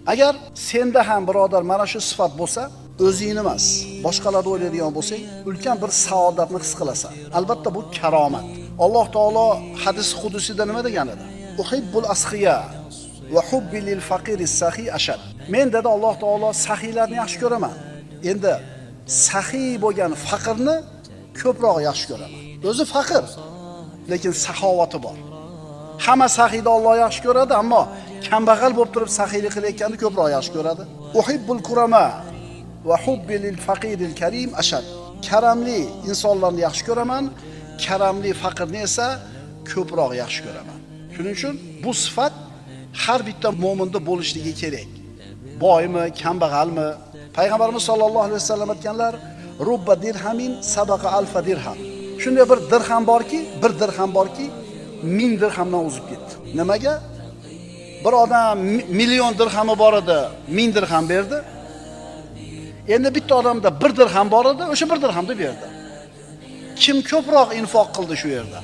Agar senda ham birodar mana shu sifat bo'lsa, o'zingni emas, boshqalarni o'ylaydigan bo'lsang, ulkan bir saodatni his qilasan. Albatta bu karomat. Alloh taolo hadis qudusida nima degan edi? Uhibbul asqiya va hubbi lil faqiri sahi ashad. Men dedi Alloh taolo sahiylarni yaxshi ko'raman. Endi sahiy bo'lgan faqirni ko'proq yaxshi ko'raman. O'zi faqir, lekin saxovati bor. Hamma sahiyni Alloh yaxshi ko'radi, ammo kambag'al bo'lib turib sahiylik qilayotganni ko'proq yaxshi ko'radi. Uhibbul kurama va hubbi lil faqiril karim ashad. Karamli insonlarni yaxshi ko'raman, karamli faqirni esa ko'proq yaxshi ko'raman. Shuning uchun bu sifat har bitta mo'minda bo'lishligi kerak. Boymi, kambag'almi? Payg'ambarimiz sollallohu alayhi vasallam aytganlar, rubba dirhamin sabaqa alfa dirham. Shunday bir dirham borki, 1000 dirhamdan o'zib ketdi. Nimaga? Bir odam million dirhami bor edi, 1000 dirham berdi. Endi bitta odamda 1 dirham bor edi, o'sha 1 dirhamni berdi. Kim ko'proq infoq qildi shu yerda?